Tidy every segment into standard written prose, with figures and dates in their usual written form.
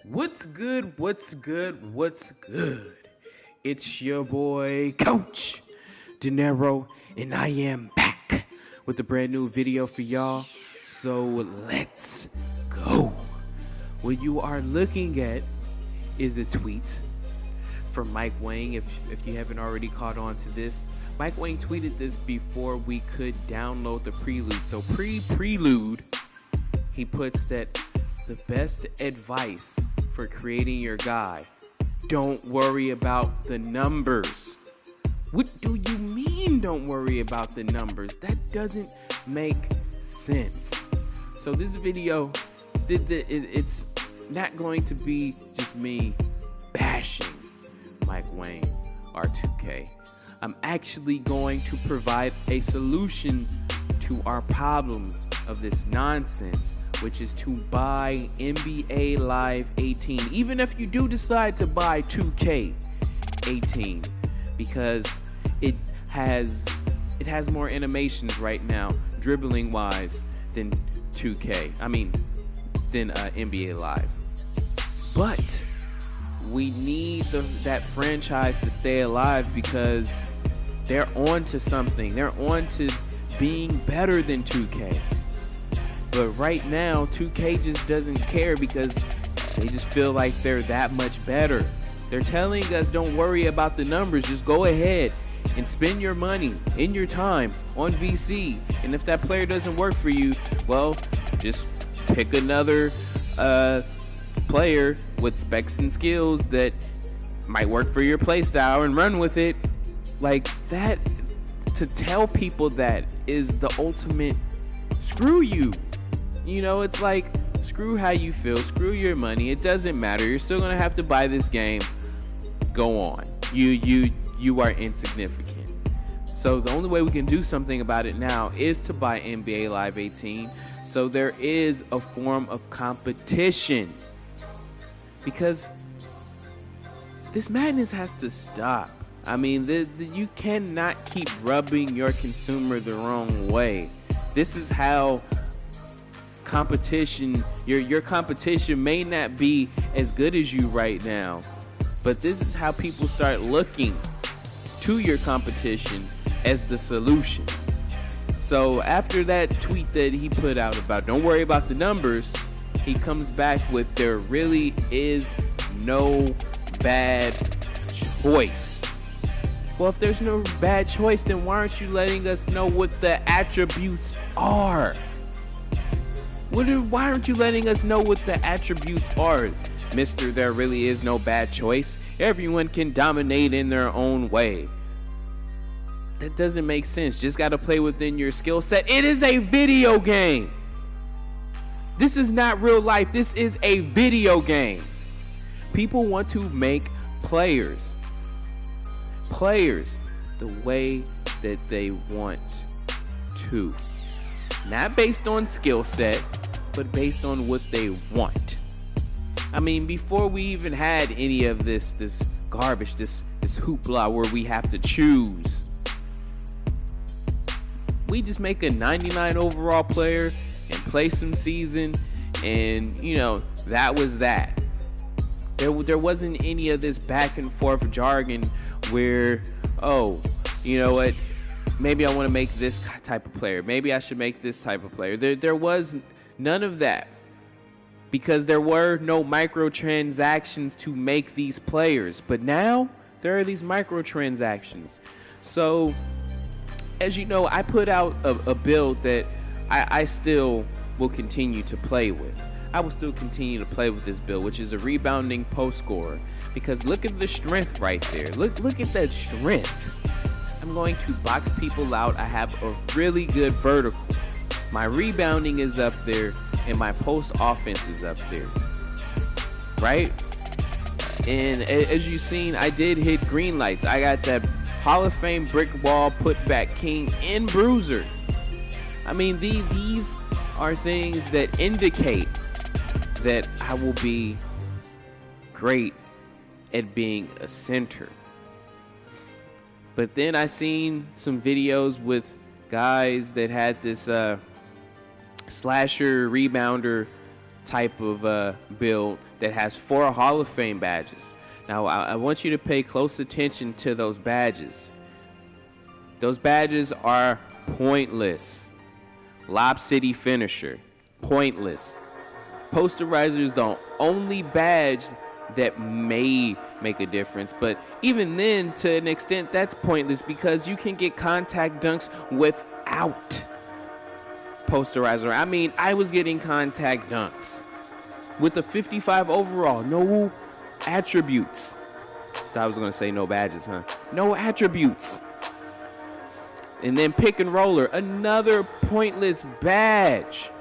What's good? What's good? What's good? It's your boy, Coach De Niro, and I am back with a brand new video for y'all. So let's go. What you are looking at is a tweet from Mike Wang. If you haven't already caught on to this, Mike Wang tweeted this before we could download the prelude. So pre-prelude, he puts that the best advice for creating your guide: don't worry about the numbers. What do you mean don't worry about the numbers? That doesn't make sense. So this video, it's not going to be just me bashing Mike Wang R2K. I'm actually going to provide a solution to our problems of this nonsense, which is to buy NBA Live 18, even if you do decide to buy 2K18, because it has more animations right now, dribbling wise, than NBA Live. But we need that franchise to stay alive because they're on to something. They're on to being better than 2K. But right now, 2K just doesn't care because they just feel like they're that much better. They're telling us don't worry about the numbers. Just go ahead and spend your money and your time on VC. And if that player doesn't work for you, well, just pick another player with specs and skills that might work for your playstyle and run with it. Like that, to tell people that is the ultimate screw you. You know, it's like, screw how you feel, screw your money. It doesn't matter. You're still gonna have to buy this game. Go on. You are insignificant. So the only way we can do something about it now is to buy NBA Live 18. So there is a form of competition, because this madness has to stop. I mean, you cannot keep rubbing your consumer the wrong way. This is how competition, your competition may not be as good as you right now, but this is how people start looking to your competition as the solution. So after that tweet that he put out about don't worry about the numbers, he comes back with there really is no bad choice. Well, if there's no bad choice, then why aren't you letting us know what the attributes are? Why aren't you letting us know what the attributes are, Mr. There really is no bad choice. Everyone can dominate in their own way. That doesn't make sense. Just got to play within your skill set. It is a video game. This is not real life. This is a video game. People want to make players the way that they want to. Not based on skill set, but based on what they want. I mean, before we even had any of this garbage, this hoopla where we have to choose, we just make a 99 overall player and play some season, and that was that. There wasn't any of this back and forth jargon where, oh, you know what, maybe I want to make this type of player, maybe I should make this type of player. There was none of that, because there were no microtransactions to make these players. But now there are these microtransactions. So as you know, I put out a build that I still will continue to play with. I will still continue to play with this build, which is a rebounding post scorer, because look at the strength right there. Look at that strength. I'm going to box people out. I have a really good vertical. My rebounding is up there, and my post offense is up there, right? And as you've seen, I did hit green lights. I got that Hall of Fame brick wall putback king and bruiser. I mean, these are things that indicate that I will be great at being a center. But then I seen some videos with guys that had this slasher rebounder type of build that has 4 Hall of Fame badges. Now, I want you to pay close attention to those badges. Those badges are pointless. Lob City Finisher, pointless. Posterizer is the only badge that may make a difference, but even then, to an extent, that's pointless because you can get contact dunks without posterizer. I mean, I was getting contact dunks with the 55 overall, no attributes. I was gonna say no badges, huh? No attributes. And then pick and roller, another pointless badge.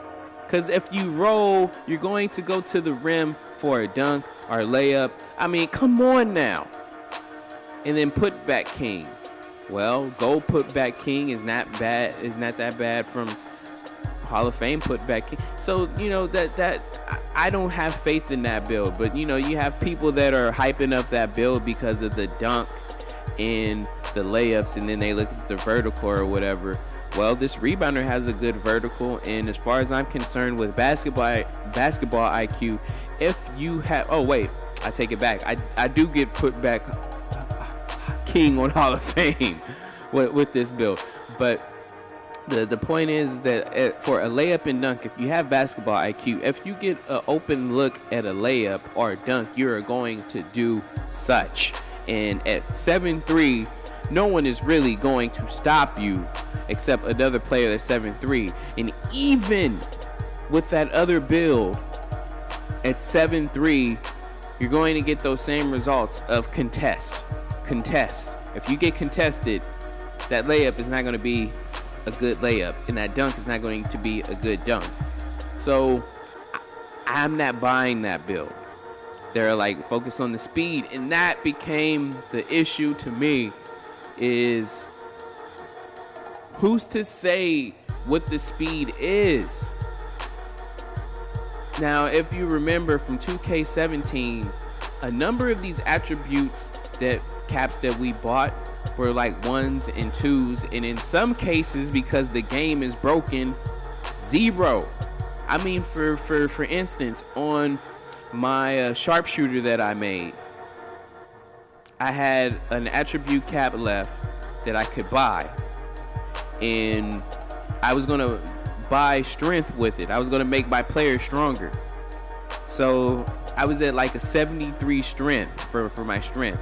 Because if you roll, you're going to go to the rim for a dunk or a layup. I mean, come on now. And then putback king. Well, gold putback king is not bad. Is not that bad from Hall of Fame putback king. So you know that I don't have faith in that build. But you know, you have people that are hyping up that build because of the dunk and the layups, and then they look at the vertical or whatever. Well, this rebounder has a good vertical, and as far as I'm concerned with basketball IQ, if you have, oh wait, I take it back. I do get put back king on Hall of Fame with this build, but the point is that for a layup and dunk, if you have basketball IQ, if you get an open look at a layup or a dunk, you're going to do such. And at 7'3", no one is really going to stop you except another player that's 7'3". And even with that other build at 7'3", you're going to get those same results of contest. If you get contested, that layup is not going to be a good layup, and that dunk is not going to be a good dunk. So I'm not buying that build. They're like focused on the speed, and that became the issue to me. Is who's to say what the speed is? Now, if you remember from 2K17, a number of these attributes that caps that we bought were like 1s and 2s, and in some cases, because the game is broken, 0. I mean, for instance, on my sharpshooter that I made, I had an attribute cap left that I could buy, and I was gonna buy strength with it. I was gonna make my player stronger. So I was at like a 73 strength for my strength.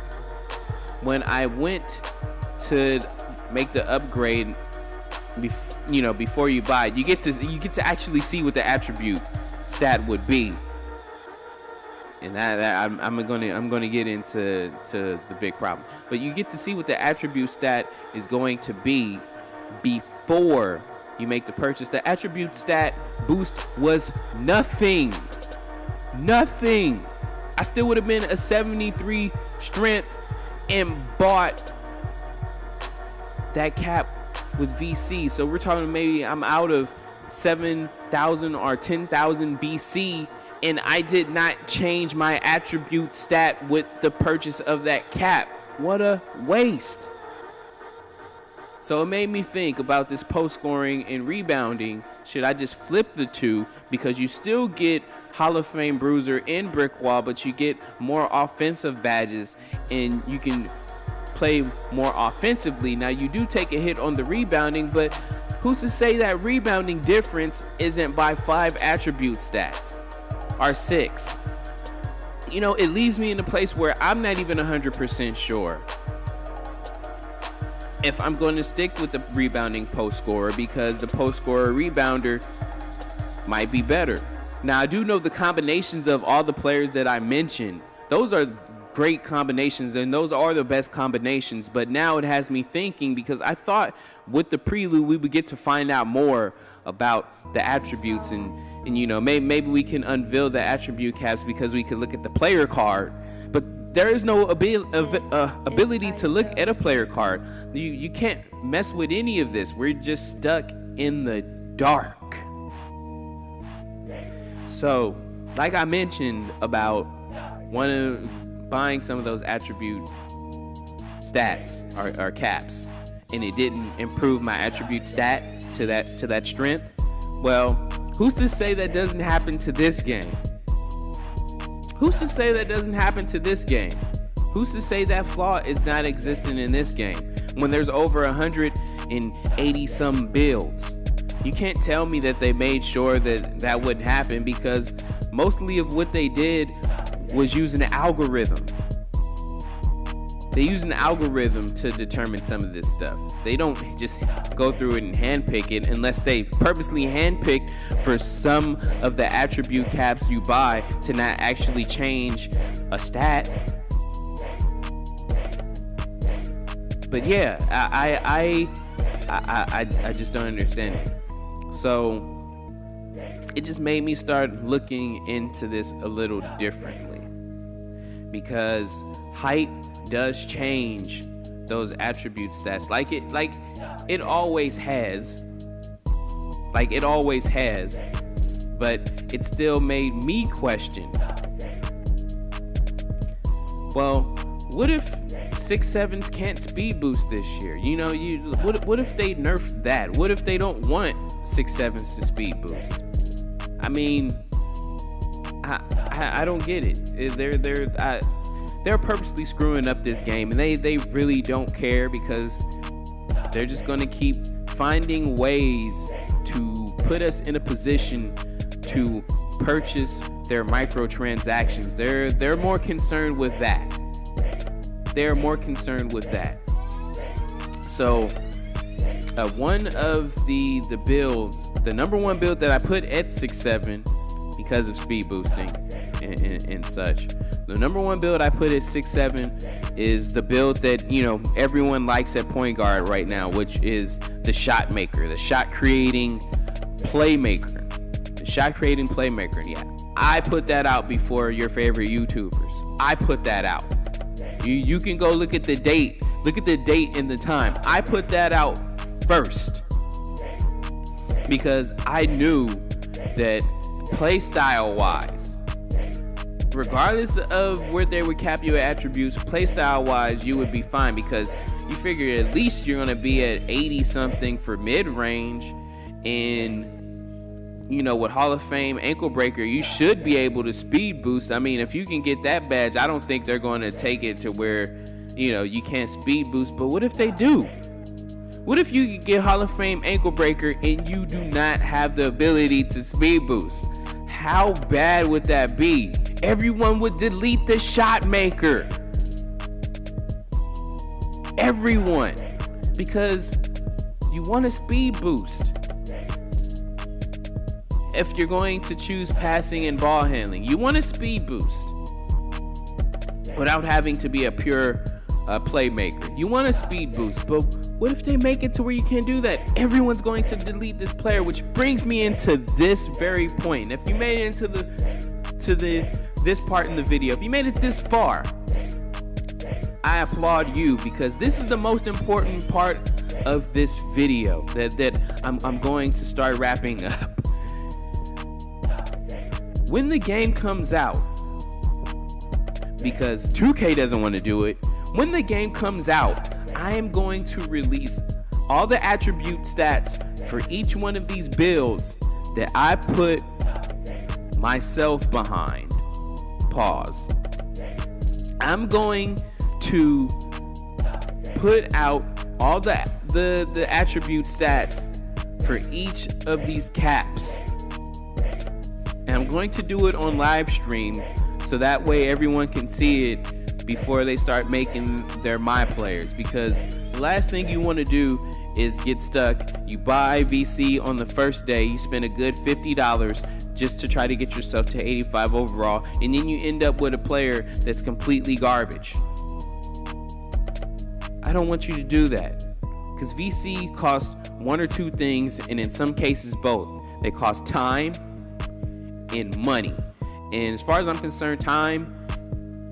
When I went to make the upgrade, before you buy it, you get to actually see what the attribute stat would be. And that I'm gonna get into the big problem. But you get to see what the attribute stat is going to be before you make the purchase. The attribute stat boost was nothing. I still would have been a 73 strength and bought that cap with VC. So we're talking maybe I'm out of 7,000 or 10,000 VC, and I did not change my attribute stat with the purchase of that cap. What a waste. So it made me think about this post scoring and rebounding. Should I just flip the two? Because you still get Hall of Fame bruiser and brick wall, but you get more offensive badges and you can play more offensively. Now you do take a hit on the rebounding, but who's to say that rebounding difference isn't by 5 attribute stats or 6? It leaves me in a place where I'm not even 100% sure if I'm going to stick with the rebounding post scorer, because the post scorer rebounder might be better. Now, I do know the combinations of all the players that I mentioned. Those are great combinations, and those are the best combinations. But now it has me thinking, because I thought with the prelude we would get to find out more about the attributes, and maybe we can unveil the attribute caps because we could look at the player card. But there is no ability to look at a player card. You can't mess with any of this. We're just stuck in the dark. So, like I mentioned about buying some of those attribute stats or caps, and it didn't improve my attribute stat to that strength. Well, Who's to say that doesn't happen to this game? Who's to say that doesn't happen to this game? Who's to say that flaw is not existing in this game when there's over 180 some builds? You can't tell me that they made sure that that wouldn't happen, because mostly of what they did was use an algorithm. They use an algorithm to determine some of this stuff. They don't just go through it and handpick it, unless they purposely handpick for some of the attribute caps you buy to not actually change a stat. But yeah, I just don't understand it. So it just made me start looking into this a little differently, because height does change those attribute stats like it always has, but it still made me question, well, what if 6-7s can't speed boost this year? What if they nerf that? What if they don't want 6-7s to speed boost? I mean, I don't get it. They're purposely screwing up this game, and they really don't care, because they're just gonna keep finding ways to put us in a position to purchase their microtransactions. They're more concerned with that. They're more concerned with that. So one of the builds, the number one build that I put at 6-7 because of speed boosting and such, the number one build I put at 6-7 is the build that everyone likes at point guard right now, which is the shot maker, the shot creating playmaker. Yeah, I put that out before your favorite YouTubers. I put that out. You can go look at the date. Look at the date and the time. I put that out first because I knew that play style wise, regardless of where they would cap your attributes, play style wise, you would be fine, because you figure at least you're going to be at 80 something for mid range, and with Hall of Fame ankle breaker, you should be able to speed boost. I mean, if you can get that badge, I don't think they're going to take it to where you can't speed boost. But what if they do? What if you get Hall of Fame ankle breaker and you do not have the ability to speed boost? How bad would that be? Everyone would delete the shot maker. Everyone. Because you want a speed boost. If you're going to choose passing and ball handling, you want a speed boost without having to be a pure playmaker. You want a speed boost, but what if they make it to where you can't do that? Everyone's going to delete this player, which brings me into this very point. If you made it into this part in the video, if you made it this far, I applaud you, because this is the most important part of this video that I'm going to start wrapping up. When the game comes out, because 2K doesn't want to do it, when the game comes out, I am going to release all the attribute stats for each one of these builds that I put myself behind. Pause. I'm going to put out all the attribute stats for each of these caps. And I'm going to do it on live stream, so that way everyone can see it before they start making their my players. Because the last thing you want to do is get stuck. You buy VC on the first day, you spend a good $50 just to try to get yourself to 85 overall, and then you end up with a player that's completely garbage. I don't want you to do that, because VC costs one or two things, and in some cases both. They cost time and money. And as far as I'm concerned, time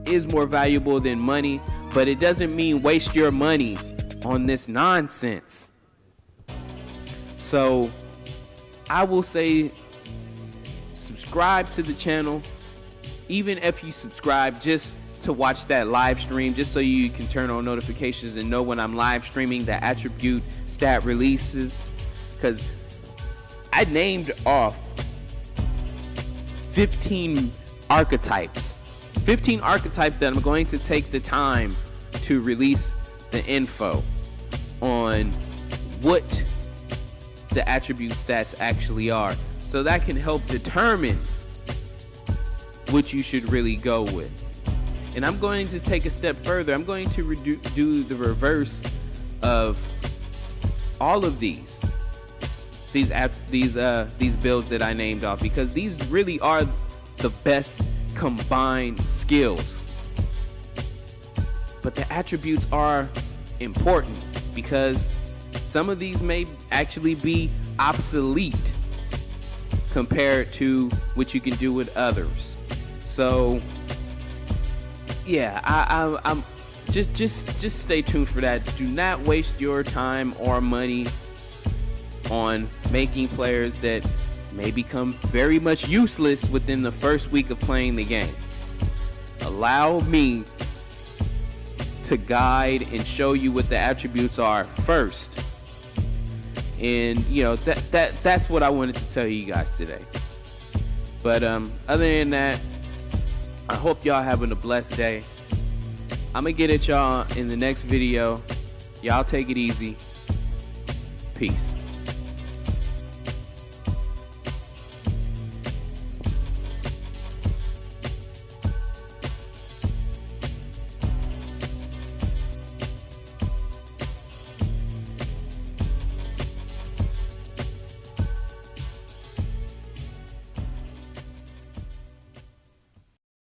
is more valuable than money, but it doesn't mean waste your money on this nonsense. So I will say, subscribe to the channel. Even if you subscribe just to watch that live stream, just so you can turn on notifications and know when I'm live streaming the attribute stat releases, because I named off 15 archetypes. 15 archetypes that I'm going to take the time to release the info on what the attribute stats actually are, so that can help determine what you should really go with. And I'm going to take a step further. I'm going to do the reverse of all of these builds that I named off, because these really are the best combined skills. But the attributes are important because some of these may actually be obsolete compared to what you can do with others. So yeah, I'm just stay tuned for that. Do not waste your time or money on making players that may become very much useless within the first week of playing the game. Allow me to guide and show you what the attributes are first. And you know, that's what I wanted to tell you guys today. But other than that, I hope y'all having a blessed day. I'm gonna get at y'all in the next video. Y'all take it easy. Peace.